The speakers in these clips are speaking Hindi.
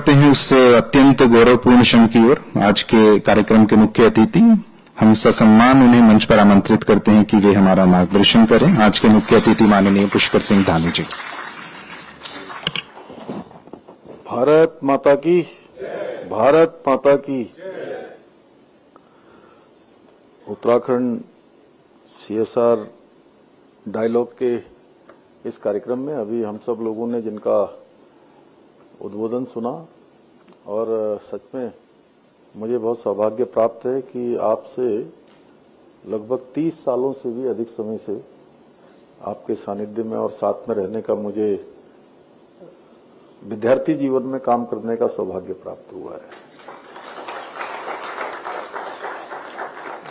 बढ़ते हैं उस अत्यंत गौरवपूर्ण क्षण की ओर। आज के कार्यक्रम के मुख्य अतिथि, हम ससम्मान उन्हें मंच पर आमंत्रित करते हैं कि वे हमारा मार्गदर्शन करें। आज के मुख्य अतिथि माननीय पुष्कर सिंह धामी जी। भारत माता की, भारत माता की। उत्तराखंड सीएसआर डायलॉग के इस कार्यक्रम में अभी हम सब लोगों ने जिनका उद्बोधन सुना, और सच में मुझे बहुत सौभाग्य प्राप्त है कि आपसे लगभग 30 सालों से भी अधिक समय से आपके सानिध्य में और साथ में रहने का, मुझे विद्यार्थी जीवन में काम करने का सौभाग्य प्राप्त हुआ है।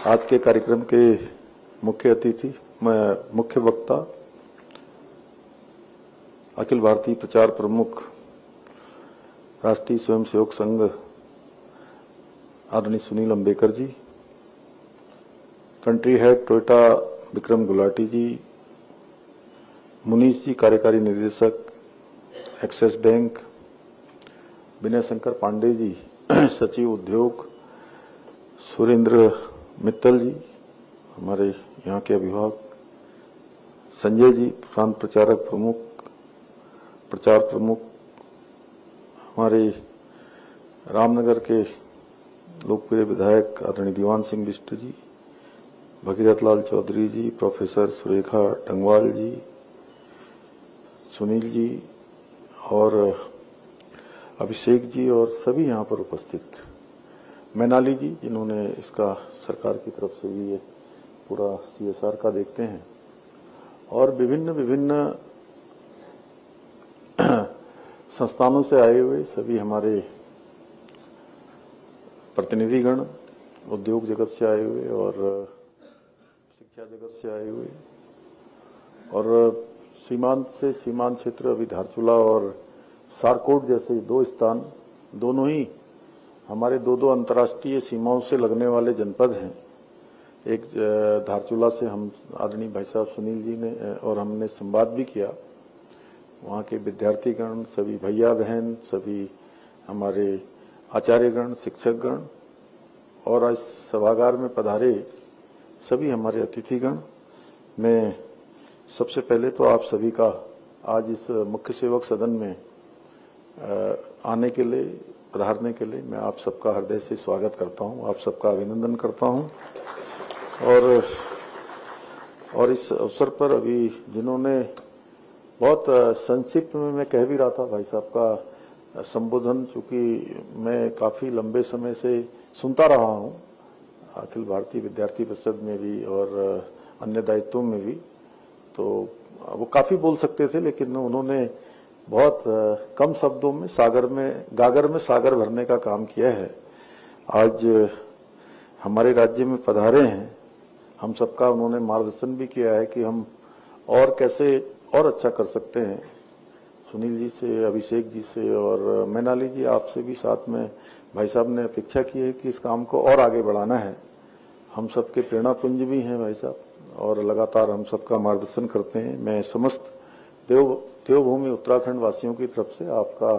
आज के कार्यक्रम के मुख्य अतिथि, मुख्य वक्ता, अखिल भारतीय प्रचार प्रमुख, राष्ट्रीय स्वयंसेवक संघ आदरणीय Sunil Ambekar ji, country head Toyota Vikram Gulati ji, Munish ji कार्यकारी निदेशक एक्सिस बैंक, विनय शंकर पांडे जी सचिव उद्योग, सुरेंद्र मित्तल जी हमारे यहाँ के अभिभावक, संजय जी प्रांत प्रचारक प्रचार प्रमुख, हमारे रामनगर के लोकप्रिय विधायक आदरणीय दीवान सिंह बिष्ट जी, भगीरथ लाल चौधरी जी, प्रोफेसर सुरेखा डंगवाल जी, सुनील जी और अभिषेक जी, और सभी यहाँ पर उपस्थित, मैनाली जी जिन्होंने इसका सरकार की तरफ से भी ये पूरा सीएसआर का देखते हैं, और विभिन्न संस्थानों से आए हुए सभी हमारे प्रतिनिधिगण, उद्योग जगत से आए हुए और शिक्षा जगत से आए हुए, और सीमांत से सीमांत क्षेत्र अभी धारचूला और सारकोट जैसे 2 स्थान, दोनों ही हमारे 2 अंतर्राष्ट्रीय सीमाओं से लगने वाले जनपद हैं। एक धारचूला से हम आदरणीय भाई साहब सुनील जी ने और हमने संवाद भी किया, वहाँ के विद्यार्थीगण, सभी भैया बहन, सभी हमारे आचार्यगण, शिक्षकगण और आज सभागार में पधारे सभी हमारे अतिथिगण। मैं सबसे पहले तो आप सभी का आज इस मुख्य सेवक सदन में आने के लिए, पधारने के लिए मैं आप सबका हृदय से स्वागत करता हूं, आप सबका अभिनंदन करता हूं। और इस अवसर पर अभी जिन्होंने बहुत संक्षिप्त में, मैं कह भी रहा था भाई साहब का संबोधन, चूंकि मैं काफी लंबे समय से सुनता रहा हूं, अखिल भारतीय विद्यार्थी परिषद में भी और अन्य दायित्वों में भी, तो वो काफी बोल सकते थे, लेकिन उन्होंने बहुत कम शब्दों में गागर में सागर भरने का काम किया है। आज हमारे राज्य में पधारे हैं, हम सबका उन्होंने मार्गदर्शन भी किया है कि हम और कैसे और अच्छा कर सकते हैं। सुनील जी से, अभिषेक जी से और मैनाली जी आपसे भी साथ में भाई साहब ने अपेक्षा की है कि इस काम को और आगे बढ़ाना है। हम सबके प्रेरणा पुंज भी हैं भाई साहब, और लगातार हम सबका मार्गदर्शन करते हैं। मैं समस्त देवभूमि उत्तराखंड वासियों की तरफ से आपका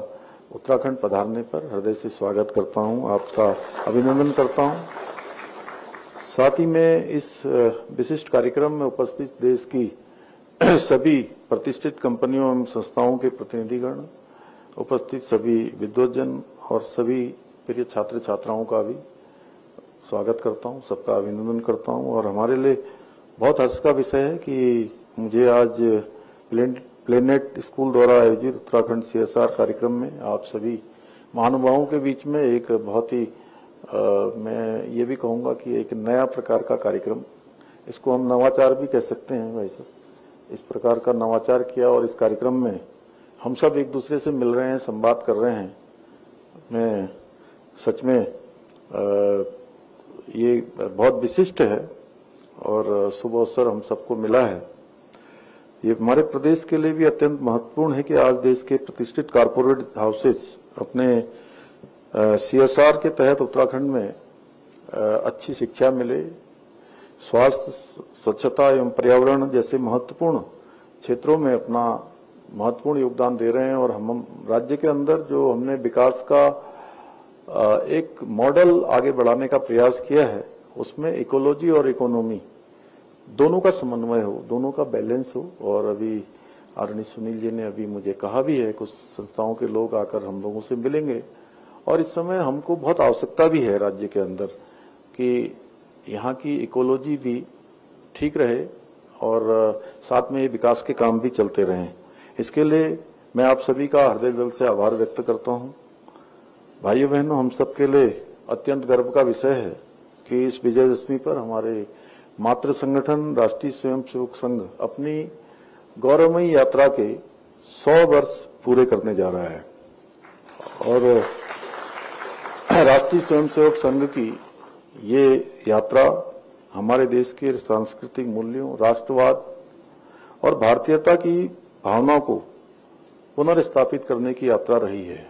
उत्तराखंड पधारने पर हृदय से स्वागत करता हूं, आपका अभिनंदन करता हूं। साथ ही मैं इस विशिष्ट कार्यक्रम में उपस्थित देश की सभी प्रतिष्ठित कंपनियों एवं संस्थाओं के प्रतिनिधिगण, उपस्थित सभी विद्वज्जन और सभी प्रिय छात्र छात्राओं का भी स्वागत करता हूं, सबका अभिनंदन करता हूं। और हमारे लिए बहुत हर्ष का विषय है कि मुझे आज प्लेनेट स्कूल द्वारा आयोजित उत्तराखंड सीएसआर कार्यक्रम में आप सभी महानुभावों के बीच में एक बहुत ही मैं ये भी कहूंगा कि एक नया प्रकार का कार्यक्रम, इसको हम नवाचार भी कह सकते हैं भाई साहब, इस प्रकार का नवाचार किया और इस कार्यक्रम में हम सब एक दूसरे से मिल रहे हैं, संवाद कर रहे हैं। मैं सच में ये बहुत विशिष्ट है और शुभ अवसर हम सबको मिला है। ये हमारे प्रदेश के लिए भी अत्यंत महत्वपूर्ण है कि आज देश के प्रतिष्ठित कॉर्पोरेट हाउसेस अपने सीएसआर के तहत उत्तराखंड में अच्छी शिक्षा मिले, स्वास्थ्य, स्वच्छता एवं पर्यावरण जैसे महत्वपूर्ण क्षेत्रों में अपना महत्वपूर्ण योगदान दे रहे हैं और हम राज्य के अंदर जो हमने विकास का एक मॉडल आगे बढ़ाने का प्रयास किया है, उसमें इकोलॉजी और इकोनॉमी दोनों का समन्वय हो, दोनों का बैलेंस हो। और अभी आदरणीय सुनील जी ने अभी मुझे कहा भी है, कुछ संस्थाओं के लोग आकर हम लोगों से मिलेंगे और इस समय हमको बहुत आवश्यकता भी है राज्य के अंदर कि यहाँ की इकोलॉजी भी ठीक रहे और साथ में ये विकास के काम भी चलते रहें। इसके लिए मैं आप सभी का हृदय दिल से आभार व्यक्त करता हूँ। भाइयों बहनों, हम सबके लिए अत्यंत गर्व का विषय है कि इस विजयदशमी पर हमारे मातृ संगठन राष्ट्रीय स्वयंसेवक संघ अपनी गौरवमयी यात्रा के 100 वर्ष पूरे करने जा रहा है और राष्ट्रीय स्वयंसेवक संघ की ये यात्रा हमारे देश के सांस्कृतिक मूल्यों, राष्ट्रवाद और भारतीयता की भावना को पुनर्स्थापित करने की यात्रा रही है।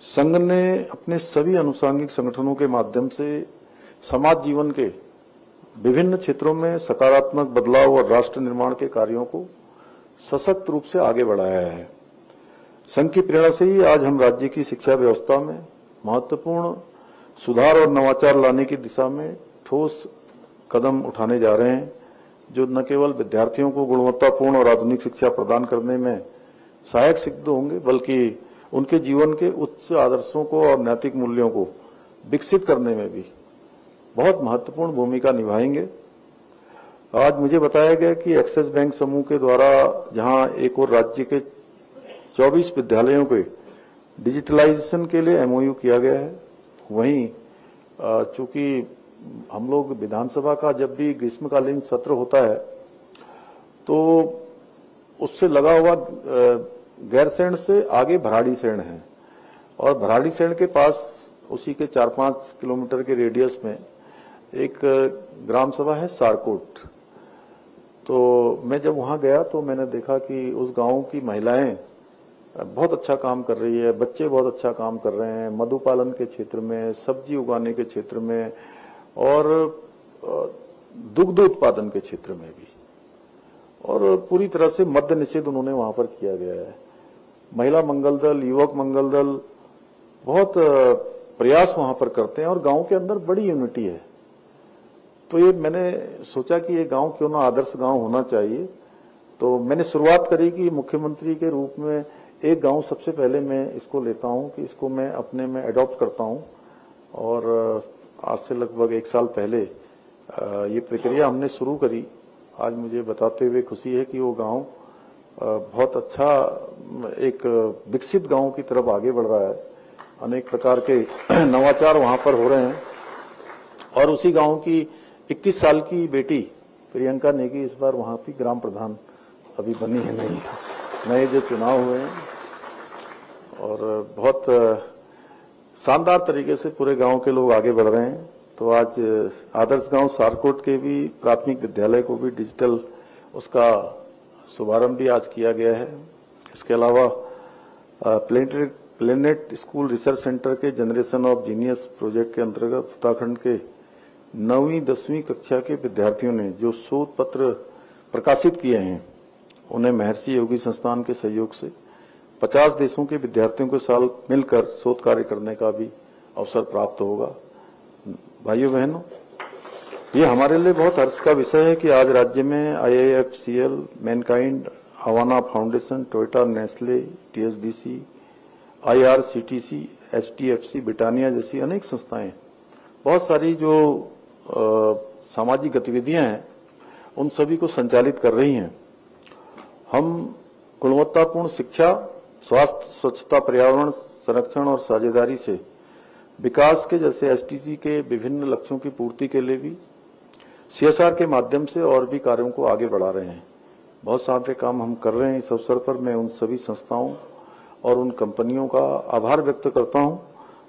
संघ ने अपने सभी अनुषंगिक संगठनों के माध्यम से समाज जीवन के विभिन्न क्षेत्रों में सकारात्मक बदलाव और राष्ट्र निर्माण के कार्यों को सशक्त रूप से आगे बढ़ाया है। संघ की प्रेरणा से ही आज हम राज्य की शिक्षा व्यवस्था में महत्वपूर्ण सुधार और नवाचार लाने की दिशा में ठोस कदम उठाने जा रहे हैं, जो न केवल विद्यार्थियों को गुणवत्तापूर्ण और आधुनिक शिक्षा प्रदान करने में सहायक सिद्ध होंगे, बल्कि उनके जीवन के उच्च आदर्शों को और नैतिक मूल्यों को विकसित करने में भी बहुत महत्वपूर्ण भूमिका निभाएंगे। आज मुझे बताया गया कि एक्सिस बैंक समूह के द्वारा जहां एक और राज्य के 24 विद्यालयों के डिजिटलाइजेशन के लिए एमओयू किया गया है, वहीं चूंकि हम लोग विधानसभा का जब भी ग्रीष्मकालीन सत्र होता है तो उससे लगा हुआ गैरसैंण से आगे भराड़ीसैंण है और भराड़ीसैंण के पास उसी के 4-5 किलोमीटर के रेडियस में एक ग्राम सभा है सारकोट। तो मैं जब वहां गया तो मैंने देखा कि उस गांव की महिलाएं बहुत अच्छा काम कर रही है, बच्चे बहुत अच्छा काम कर रहे हैं मधु पालन के क्षेत्र में, सब्जी उगाने के क्षेत्र में और दुग्ध उत्पादन के क्षेत्र में भी, और पूरी तरह से मद्य निषेध उन्होंने वहां पर किया गया है। महिला मंगल दल, युवक मंगल दल बहुत प्रयास वहां पर करते हैं और गांव के अंदर बड़ी यूनिटी है। तो ये मैंने सोचा कि ये गांव क्यों ना आदर्श गांव होना चाहिए। तो मैंने शुरुआत करी कि मुख्यमंत्री के रूप में एक गांव सबसे पहले मैं इसको लेता हूं कि इसको मैं अपने में अडॉप्ट करता हूं। और आज से लगभग 1 साल पहले ये प्रक्रिया हमने शुरू करी। आज मुझे बताते हुए खुशी है कि वो गांव बहुत अच्छा एक विकसित गांव की तरफ आगे बढ़ रहा है। अनेक प्रकार के नवाचार वहां पर हो रहे हैं और उसी गांव की 21 साल की बेटी प्रियंका नेगी इस बार वहां की ग्राम प्रधान अभी बनी है, नहीं नए जो चुनाव हुए हैं और बहुत शानदार तरीके से पूरे गांव के लोग आगे बढ़ रहे हैं। तो आज आदर्श गांव सारकोट के भी प्राथमिक विद्यालय को भी डिजिटल उसका शुभारंभ भी आज किया गया है। इसके अलावा प्लेनेट स्कूल रिसर्च सेंटर के जनरेशन ऑफ जीनियस प्रोजेक्ट के अंतर्गत उत्तराखंड के 9वीं 10वीं कक्षा के विद्यार्थियों ने जो शोध पत्र प्रकाशित किए हैं, उन्हें महर्षि योगी संस्थान के सहयोग से 50 देशों के विद्यार्थियों के साथ मिलकर शोध कार्य करने का भी अवसर प्राप्त होगा। भाइयों बहनों, ये हमारे लिए बहुत हर्ष का विषय है कि आज राज्य में IIFCL, Mankind, Havana foundation, Toyota, Nestle, TSDC, IRCTC, HDFC, Britannia जैसी अनेक संस्थाएं, बहुत सारी जो सामाजिक गतिविधियां हैं उन सभी को संचालित कर रही हैं। हम गुणवत्तापूर्ण शिक्षा, स्वास्थ्य, स्वच्छता, पर्यावरण संरक्षण और साझेदारी से विकास के जैसे SDG के विभिन्न लक्ष्यों की पूर्ति के लिए भी CSR के माध्यम से और भी कार्यों को आगे बढ़ा रहे हैं। बहुत सारे काम हम कर रहे हैं। इस अवसर पर मैं उन सभी संस्थाओं और उन कंपनियों का आभार व्यक्त करता हूं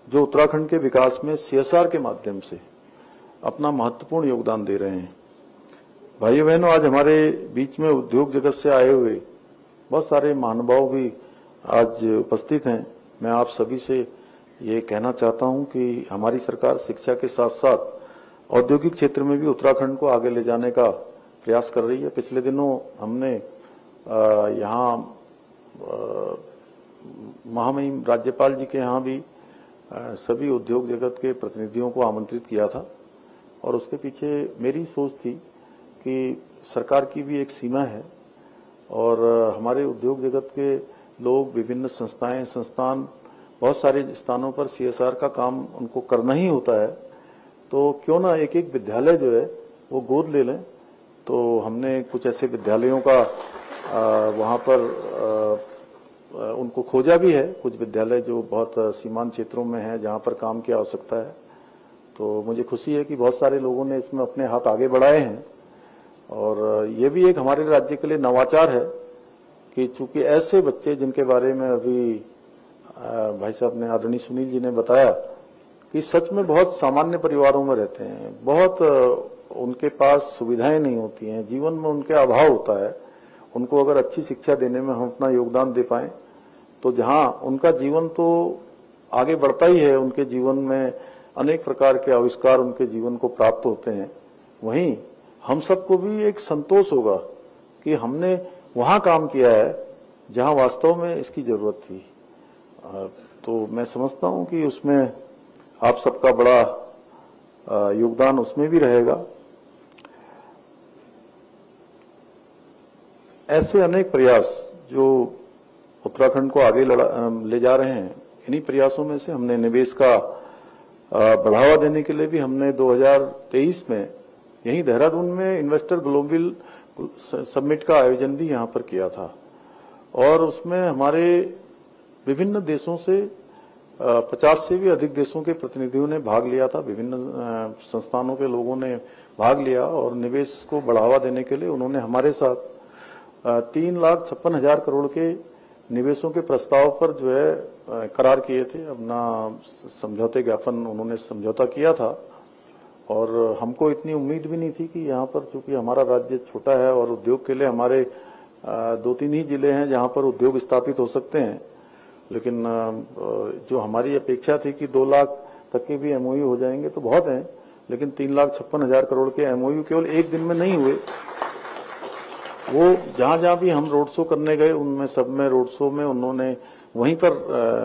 जो उत्तराखंड के विकास में CSR के माध्यम से अपना महत्वपूर्ण योगदान दे रहे हैं। भाइयों बहनों, आज हमारे बीच में उद्योग जगत से आए हुए बहुत सारे महानुभाव भी आज उपस्थित हैं। मैं आप सभी से ये कहना चाहता हूं कि हमारी सरकार शिक्षा के साथ साथ औद्योगिक क्षेत्र में भी उत्तराखंड को आगे ले जाने का प्रयास कर रही है। पिछले दिनों हमने यहाँ महामहिम राज्यपाल जी के यहाँ भी सभी उद्योग जगत के प्रतिनिधियों को आमंत्रित किया था और उसके पीछे मेरी सोच थी कि सरकार की भी एक सीमा है और हमारे उद्योग जगत के लोग, विभिन्न संस्थान बहुत सारे स्थानों पर CSR का काम उनको करना ही होता है, तो क्यों ना एक एक विद्यालय जो है वो गोद ले लें। तो हमने कुछ ऐसे विद्यालयों का वहाँ पर उनको खोजा भी है, कुछ विद्यालय जो बहुत सीमांत क्षेत्रों में है जहाँ पर काम की आवश्यकता है। तो मुझे खुशी है कि बहुत सारे लोगों ने इसमें अपने हाथ आगे बढ़ाए हैं और ये भी एक हमारे राज्य के लिए नवाचार है कि चूंकि ऐसे बच्चे जिनके बारे में अभी भाई साहब ने, आदरणीय सुनील जी ने बताया कि सच में बहुत सामान्य परिवारों में रहते हैं, बहुत उनके पास सुविधाएं नहीं होती हैं, जीवन में उनके अभाव होता है, उनको अगर अच्छी शिक्षा देने में हम अपना योगदान दे पाएं तो जहां उनका जीवन तो आगे बढ़ता ही है, उनके जीवन में अनेक प्रकार के आविष्कार उनके जीवन को प्राप्त होते हैं, वहीं हम सबको भी एक संतोष होगा कि हमने वहां काम किया है जहां वास्तव में इसकी जरूरत थी। तो मैं समझता हूं कि उसमें आप सबका बड़ा योगदान उसमें भी रहेगा। ऐसे अनेक प्रयास जो उत्तराखंड को आगे ले जा रहे हैं, इन्हीं प्रयासों में से हमने निवेश का बढ़ावा देने के लिए भी हमने 2023 में यही देहरादून में इन्वेस्टर ग्लोबल समिट का आयोजन भी यहां पर किया था और उसमें हमारे विभिन्न देशों से 50 से भी अधिक देशों के प्रतिनिधियों ने भाग लिया था, विभिन्न संस्थानों के लोगों ने भाग लिया और निवेश को बढ़ावा देने के लिए उन्होंने हमारे साथ 3,56,000 करोड़ के निवेशों के प्रस्ताव पर जो है करार किए थे, अपना समझौते ज्ञापन उन्होंने समझौता किया था और हमको इतनी उम्मीद भी नहीं थी कि यहाँ पर, चूंकि हमारा राज्य छोटा है और उद्योग के लिए हमारे 2-3 ही जिले हैं जहाँ पर उद्योग स्थापित हो सकते हैं, लेकिन जो हमारी अपेक्षा थी कि 2 लाख तक के भी MOU हो जाएंगे तो बहुत हैं, लेकिन 3,56,000 करोड़ के MOU केवल एक दिन में नहीं हुए। वो जहां जहां भी हम रोड शो करने गए उनमें सब में रोड शो में उन्होंने वहीं पर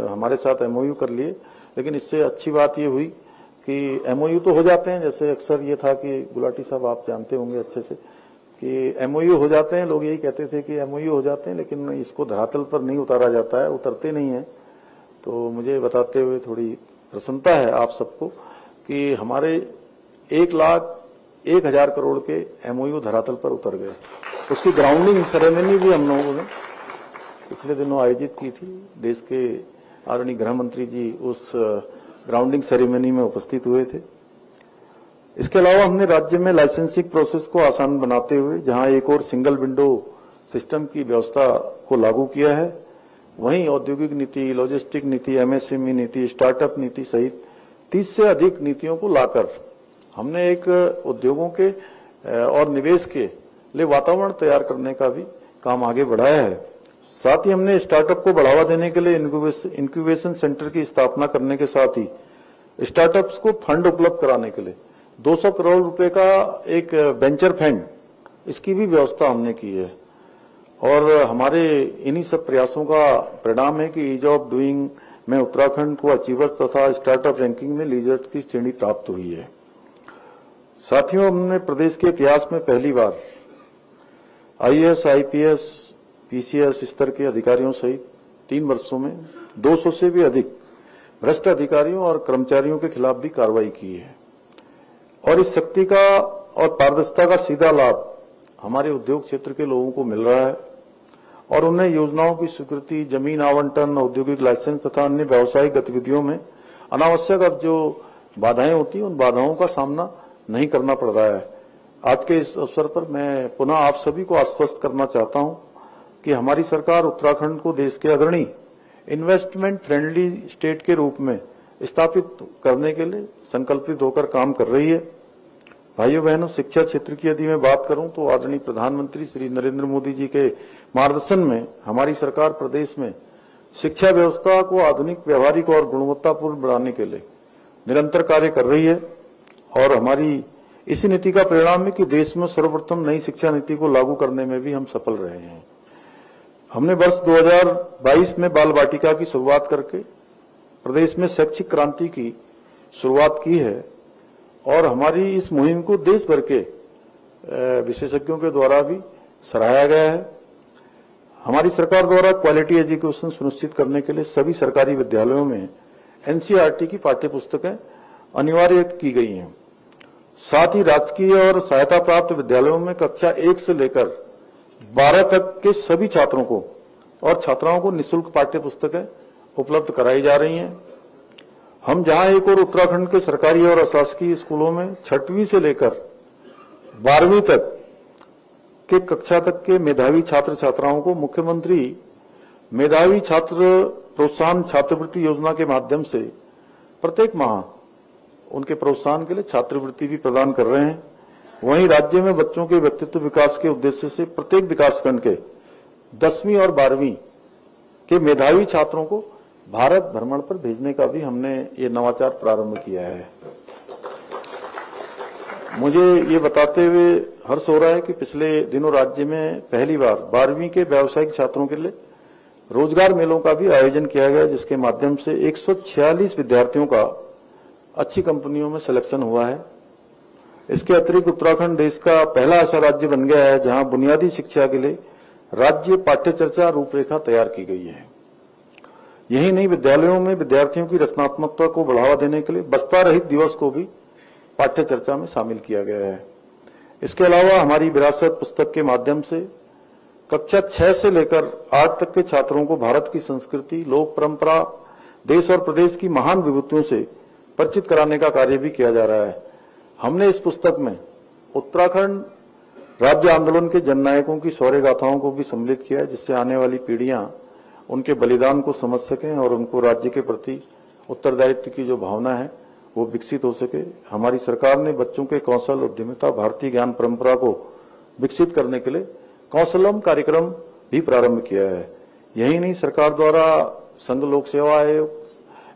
हमारे साथ MOU कर लिए, लेकिन इससे अच्छी बात ये हुई कि MOU तो हो जाते हैं, जैसे अक्सर ये था कि गुलाटी साहब आप जानते होंगे अच्छे से कि MOU हो जाते हैं, लोग यही कहते थे कि MOU हो जाते हैं लेकिन इसको धरातल पर नहीं उतारा जाता है, उतरते नहीं है। तो मुझे बताते हुए थोड़ी प्रसन्नता है आप सबको कि हमारे 1,01,000 करोड़ के MOU धरातल पर उतर गए। उसकी ग्राउंडिंग सेरेमनी भी हम लोगों ने पिछले दिनों आयोजित की थी, देश के आदरणीय गृह मंत्री जी उस ग्राउंडिंग सेरेमनी में उपस्थित हुए थे। इसके अलावा हमने राज्य में लाइसेंसिंग प्रोसेस को आसान बनाते हुए जहां एक और सिंगल विंडो सिस्टम की व्यवस्था को लागू किया है, वहीं औद्योगिक नीति, लॉजिस्टिक नीति, MSME नीति, स्टार्टअप नीति सहित 30 से अधिक नीतियों को लाकर हमने एक उद्योगों के और निवेश के लिए वातावरण तैयार करने का भी काम आगे बढ़ाया है। साथ ही हमने स्टार्टअप को बढ़ावा देने के लिए इंक्यूबेशन सेंटर की स्थापना करने के साथ ही स्टार्टअप्स को फंड उपलब्ध कराने के लिए 200 करोड़ रुपए का एक वेंचर फंड, इसकी भी व्यवस्था हमने की है। और हमारे इन्हीं सब प्रयासों का परिणाम है कि ईज ऑफ डूइंग में उत्तराखंड को अचीवर्स तथा स्टार्टअप रैंकिंग में लीडर्स की श्रेणी प्राप्त हुई है। साथियों, हमने प्रदेश के इतिहास में पहली बार IAS, IPS, PCS स्तर के अधिकारियों सहित 3 वर्षों में 200 से भी अधिक भ्रष्ट अधिकारियों और कर्मचारियों के खिलाफ भी कार्रवाई की है और इस शक्ति का और पारदर्शिता का सीधा लाभ हमारे उद्योग क्षेत्र के लोगों को मिल रहा है और उन्हें योजनाओं की स्वीकृति, जमीन आवंटन, औद्योगिक लाइसेंस तथा अन्य व्यावसायिक गतिविधियों में अनावश्यक अब जो बाधाएं होती हैं उन बाधाओं का सामना नहीं करना पड़ रहा है। आज के इस अवसर पर मैं पुनः आप सभी को आश्वस्त करना चाहता हूं कि हमारी सरकार उत्तराखंड को देश के अग्रणी इन्वेस्टमेंट फ्रेंडली स्टेट के रूप में स्थापित करने के लिए संकल्पित होकर काम कर रही है। भाइयों बहनों, शिक्षा क्षेत्र की यदि मैं बात करूं तो आदरणीय प्रधानमंत्री श्री नरेंद्र मोदी जी के मार्गदर्शन में हमारी सरकार प्रदेश में शिक्षा व्यवस्था को आधुनिक, व्यवहारिक और गुणवत्तापूर्ण बनाने के लिए निरंतर कार्य कर रही है और हमारी इसी नीति का परिणाम है कि देश में सर्वप्रथम नई शिक्षा नीति को लागू करने में भी हम सफल रहे हैं। हमने वर्ष 2022 में बाल वाटिका की शुरुआत करके प्रदेश में शैक्षिक क्रांति की शुरुआत की है और हमारी इस मुहिम को देश भर के विशेषज्ञों के द्वारा भी सराहा गया है। हमारी सरकार द्वारा क्वालिटी एजुकेशन सुनिश्चित करने के लिए सभी सरकारी विद्यालयों में एनसीईआरटी की पाठ्य पुस्तकें अनिवार्य की गई हैं। साथ ही राजकीय और सहायता प्राप्त विद्यालयों में कक्षा 1 से लेकर 12 तक के सभी छात्रों को और छात्राओं को निःशुल्क पाठ्य पुस्तकें उपलब्ध कराई जा रही हैं। हम जहां एक और उत्तराखंड के सरकारी और अशासकीय स्कूलों में 6वीं से लेकर 12वीं तक के कक्षा तक के मेधावी छात्र छात्राओं को मुख्यमंत्री मेधावी छात्र प्रोत्साहन छात्रवृत्ति योजना के माध्यम से प्रत्येक माह उनके प्रोत्साहन के लिए छात्रवृत्ति भी प्रदान कर रहे हैं। वहीं राज्य में बच्चों के व्यक्तित्व विकास के उद्देश्य से प्रत्येक विकासखंड के 10वीं और 12वीं के मेधावी छात्रों को भारत भ्रमण पर भेजने का भी हमने ये नवाचार प्रारंभ किया है। मुझे ये बताते हुए हर्ष हो रहा है कि पिछले दिनों राज्य में पहली बार 12वीं के व्यावसायिक छात्रों के लिए रोजगार मेलों का भी आयोजन किया गया, जिसके माध्यम से 146 विद्यार्थियों का अच्छी कंपनियों में सिलेक्शन हुआ है। इसके अतिरिक्त उत्तराखंड देश का पहला ऐसा राज्य बन गया है जहां बुनियादी शिक्षा के लिए राज्य पाठ्यचर्चा रूपरेखा तैयार की गई है। यही नहीं, विद्यालयों में विद्यार्थियों की रचनात्मकता को बढ़ावा देने के लिए बस्ता रहित दिवस को भी पाठ्यचर्चा में शामिल किया गया है। इसके अलावा हमारी विरासत पुस्तक के माध्यम से कक्षा 6 से लेकर 8 तक के छात्रों को भारत की संस्कृति, लोक परंपरा, देश और प्रदेश की महान विभूतियों से परिचित कराने का कार्य भी किया जा रहा है। हमने इस पुस्तक में उत्तराखंड राज्य आंदोलन के जननायकों की शौर्य गाथाओं को भी सम्मिलित किया है, जिससे आने वाली पीढ़ियां उनके बलिदान को समझ सकें और उनको राज्य के प्रति उत्तरदायित्व की जो भावना है वो विकसित हो सके। हमारी सरकार ने बच्चों के कौशल, उद्यमिता, भारतीय ज्ञान परंपरा को विकसित करने के लिए कौशलम कार्यक्रम भी प्रारंभ किया है। यही नहीं, सरकार द्वारा संघ लोक सेवा आयोग,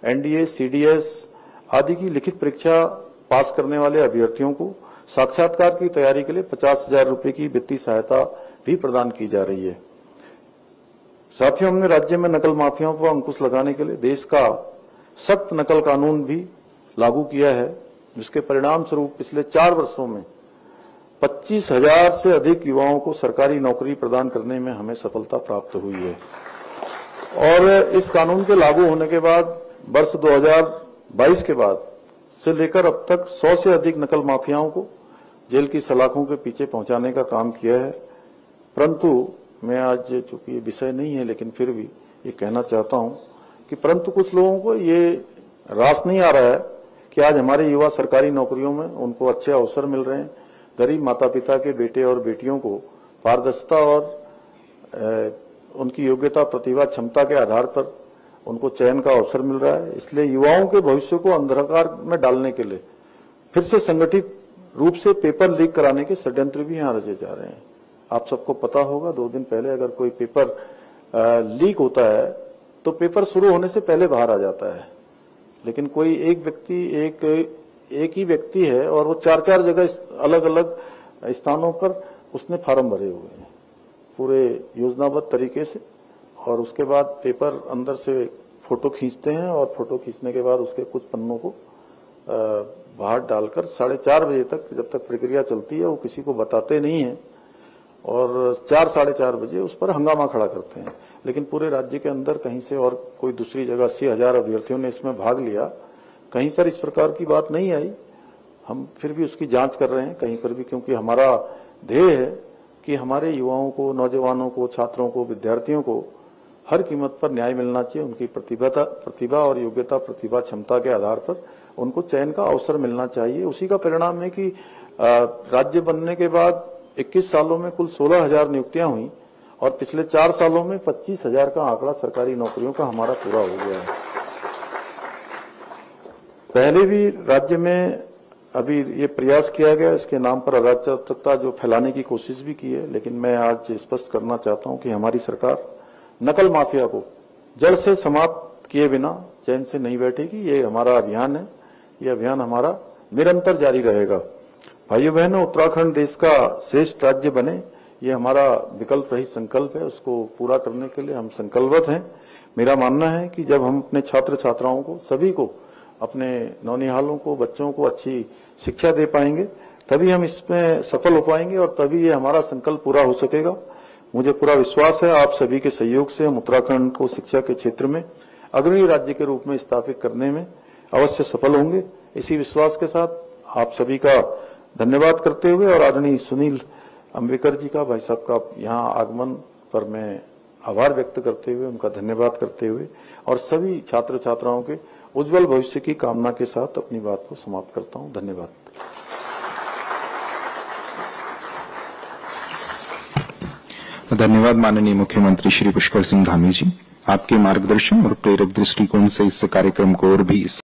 एनडीए, सीडीएस आदि की लिखित परीक्षा पास करने वाले अभ्यर्थियों को साक्षात्कार की तैयारी के लिए 50,000 रुपए की वित्तीय सहायता भी प्रदान की जा रही है। साथ ही हमने राज्य में नकल माफियाओं पर अंकुश लगाने के लिए देश का सख्त नकल कानून भी लागू किया है, जिसके परिणाम स्वरूप पिछले 4 वर्षों में 25,000 से अधिक युवाओं को सरकारी नौकरी प्रदान करने में हमें सफलता प्राप्त हुई है। और इस कानून के लागू होने के बाद वर्ष 2022 के बाद से लेकर अब तक 100 से अधिक नकल माफियाओं को जेल की सलाखों के पीछे पहुंचाने का काम किया है। परंतु मैं आज, चूंकि ये विषय नहीं है, लेकिन फिर भी ये कहना चाहता हूं कि परंतु कुछ लोगों को ये रास नहीं आ रहा है कि आज हमारे युवा सरकारी नौकरियों में उनको अच्छे अवसर मिल रहे हैं। गरीब माता पिता के बेटे और बेटियों को पारदर्शिता और उनकी योग्यता, प्रतिभा, क्षमता के आधार पर उनको चयन का अवसर मिल रहा है। इसलिए युवाओं के भविष्य को अंधकार में डालने के लिए फिर से संगठित रूप से पेपर लीक कराने के षड्यंत्र भी यहाँ रचे जा रहे हैं। आप सबको पता होगा, 2 दिन पहले अगर कोई पेपर लीक होता है तो पेपर शुरू होने से पहले बाहर आ जाता है, लेकिन कोई एक ही व्यक्ति है और वो 4-4 जगह अलग अलग स्थानों पर उसने फार्म भरे हुए हैं पूरे योजनाबद्ध तरीके से। और उसके बाद पेपर अंदर से फोटो खींचते हैं और फोटो खींचने के बाद उसके कुछ पन्नों को बाहर डालकर 4:30 बजे तक, जब तक प्रक्रिया चलती है, वो किसी को बताते नहीं है और 4-4:30 बजे उस पर हंगामा खड़ा करते हैं। लेकिन पूरे राज्य के अंदर कहीं से और कोई दूसरी जगह 80,000 अभ्यर्थियों ने इसमें भाग लिया, कहीं पर इस प्रकार की बात नहीं आई। हम फिर भी उसकी जांच कर रहे हैं कहीं पर भी, क्योंकि हमारा ध्येय है कि हमारे युवाओं को, नौजवानों को, छात्रों को, विद्यार्थियों को हर कीमत पर न्याय मिलना चाहिए। उनकी प्रतिभा और योग्यता, प्रतिभा, क्षमता के आधार पर उनको चयन का अवसर मिलना चाहिए। उसी का परिणाम है कि राज्य बनने के बाद 21 सालों में कुल 16,000 नियुक्तियां हुई और पिछले 4 सालों में 25,000 का आंकड़ा सरकारी नौकरियों का हमारा पूरा हो गया है। पहले भी राज्य में अभी ये प्रयास किया गया, इसके नाम पर अराजकता जो फैलाने की कोशिश भी की है, लेकिन मैं आज स्पष्ट करना चाहता हूं कि हमारी सरकार नकल माफिया को जड़ से समाप्त किए बिना चैन से नहीं बैठेगी। ये हमारा अभियान है, ये अभियान हमारा निरंतर जारी रहेगा। भाइयों बहनों, उत्तराखंड देश का श्रेष्ठ राज्य बने, ये हमारा विकल्प रहित संकल्प है, उसको पूरा करने के लिए हम संकल्पबद्ध हैं। मेरा मानना है कि जब हम अपने छात्र छात्राओं को, सभी को, अपने नौनिहालों को, बच्चों को अच्छी शिक्षा दे पाएंगे, तभी हम इसमें सफल हो पाएंगे और तभी ये हमारा संकल्प पूरा हो सकेगा। मुझे पूरा विश्वास है आप सभी के सहयोग से हम उत्तराखंड को शिक्षा के क्षेत्र में अग्रणी राज्य के रूप में स्थापित करने में अवश्य सफल होंगे। इसी विश्वास के साथ आप सभी का धन्यवाद करते हुए और आदरणीय सुनील अंबेकर जी का, भाई साहब का यहाँ आगमन पर मैं आभार व्यक्त करते हुए, उनका धन्यवाद करते हुए और सभी छात्र छात्राओं के उज्जवल भविष्य की कामना के साथ अपनी बात को समाप्त करता हूँ। धन्यवाद। धन्यवाद माननीय मुख्यमंत्री श्री पुष्कर सिंह धामी जी। आपके मार्गदर्शन और प्रेरक दृष्टिकोण से इस कार्यक्रम को और भी